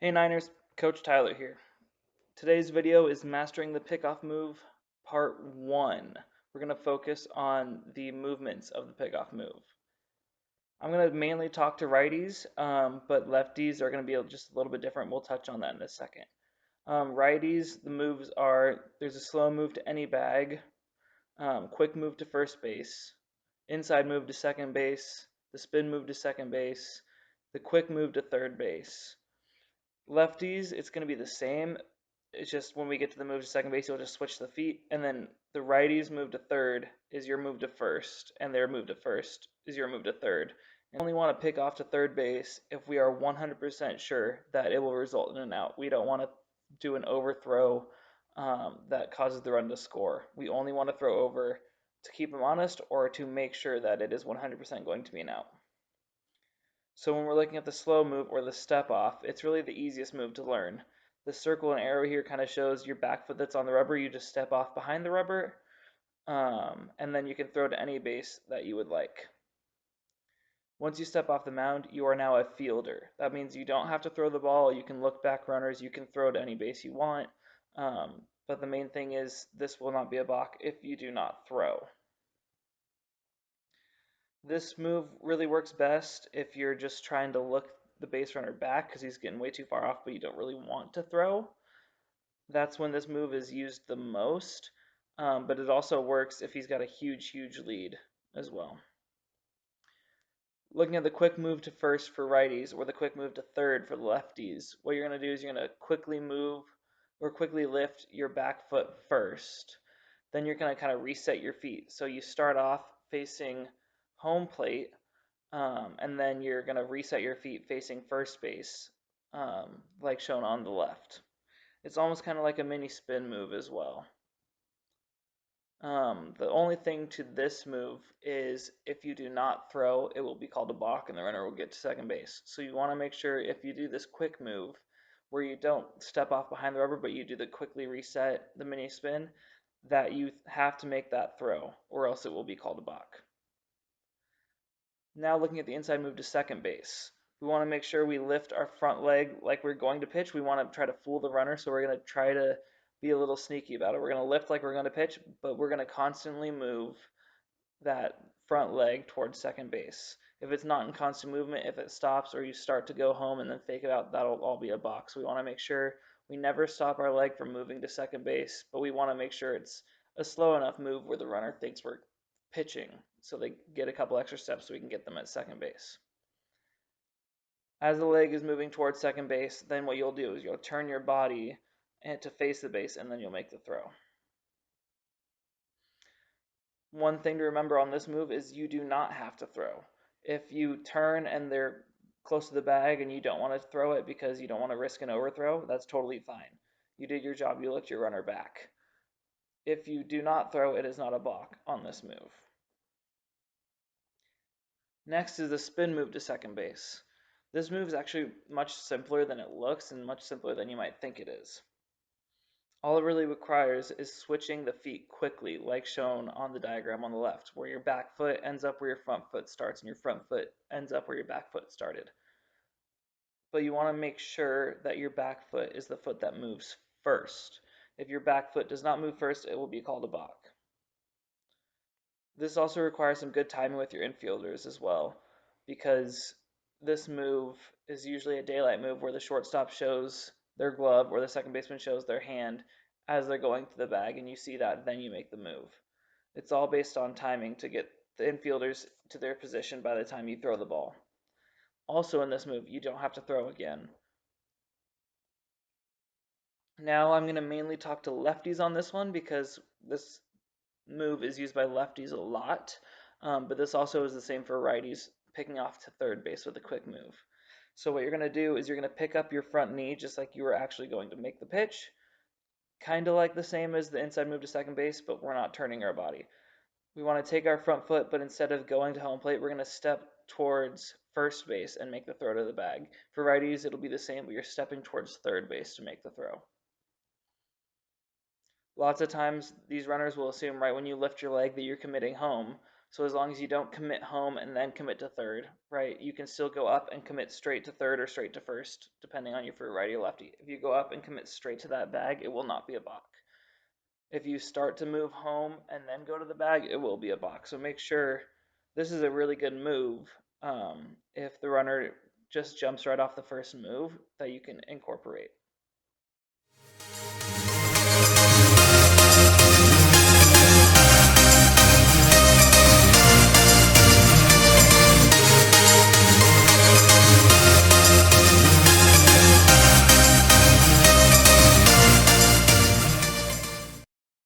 Hey Niners, Coach Tyler here. Today's video is Mastering the Pickoff Move, Part 1. We're going to focus on the movements of the pickoff move. I'm going to mainly talk to righties, but lefties are going to be just a little bit different. We'll touch on that in a second. Righties, the moves are, there's a slow move to any bag, quick move to first base, inside move to second base, the spin move to second base, the quick move to third base. Lefties, it's going to be the same. It's just when we get to the move to second base, you'll just switch the feet. And then the righties move to third is your move to first, and their move to first is your move to third. And we only want to pick off to third base if we are 100% sure that it will result in an out. We don't want to do an overthrow that causes the run to score. We only want to throw over to keep them honest or to make sure that it is 100% going to be an out. So when we're looking at the slow move or the step off, it's really the easiest move to learn. The circle and arrow here kind of shows your back foot that's on the rubber. You just step off behind the rubber, and then you can throw to any base that you would like. Once you step off the mound, you are now a fielder. That means you don't have to throw the ball. You can look back runners. You can throw to any base you want. But the main thing is this will not be a balk if you do not throw. This move really works best if you're just trying to look the base runner back because he's getting way too far off, but you don't really want to throw. That's when this move is used the most, but it also works if he's got a huge lead as well. Looking at the quick move to first for righties or the quick move to third for lefties, what you're going to do is you're going to quickly move or quickly lift your back foot first. Then you're going to kind of reset your feet. So you start off facing home plate, and then you're going to reset your feet facing first base, like shown on the left. It's almost kind of like a mini spin move as well. The only thing to this move is if you do not throw, it will be called a balk and the runner will get to second base. So you want to make sure if you do this quick move where you don't step off behind the rubber but you do the quickly reset, the mini spin, that you have to make that throw or else it will be called a balk. Now looking at the inside move to second base. We want to make sure we lift our front leg like we're going to pitch. We want to try to fool the runner, so we're going to try to be a little sneaky about it. We're going to lift like we're going to pitch, but we're going to constantly move that front leg towards second base. If it's not in constant movement, if it stops or you start to go home and then fake it out, that'll all be a box. We want to make sure we never stop our leg from moving to second base, but we want to make sure it's a slow enough move where the runner thinks we're pitching, so they get a couple extra steps so we can get them at second base. As the leg is moving towards second base, then what you'll do is you'll turn your body to face the base and then you'll make the throw. One thing to remember on this move is you do not have to throw. If you turn and they're close to the bag and you don't want to throw it because you don't want to risk an overthrow, that's totally fine. You did your job, you looked your runner back. If you do not throw, it is not a balk on this move. Next is the spin move to second base. This move is actually much simpler than it looks and much simpler than you might think it is. All it really requires is switching the feet quickly, like shown on the diagram on the left, where your back foot ends up where your front foot starts and your front foot ends up where your back foot started. But you want to make sure that your back foot is the foot that moves first. If your back foot does not move first, it will be called a balk. This also requires some good timing with your infielders as well, because this move is usually a daylight move where the shortstop shows their glove or the second baseman shows their hand as they're going to the bag, and you see that, then you make the move. It's all based on timing to get the infielders to their position by the time you throw the ball. Also in this move, you don't have to throw again. Now I'm going to mainly talk to lefties on this one because this move is used by lefties a lot, but this also is the same for righties, picking off to third base with a quick move. So what you're going to do is you're going to pick up your front knee just like you were actually going to make the pitch, kind of like the same as the inside move to second base, but we're not turning our body. We want to take our front foot, but instead of going to home plate, we're going to step towards first base and make the throw to the bag. For righties, it'll be the same, but you're stepping towards third base to make the throw. Lots of times, these runners will assume right when you lift your leg that you're committing home, So as long as you don't commit home and then commit to third, right, you can still go up and commit straight to third or straight to first, depending on if you're righty or lefty. If you go up and commit straight to that bag, it will not be a balk. If you start to move home and then go to the bag, it will be a balk. So make sure this is a really good move. If the runner just jumps right off the first move, that you can incorporate.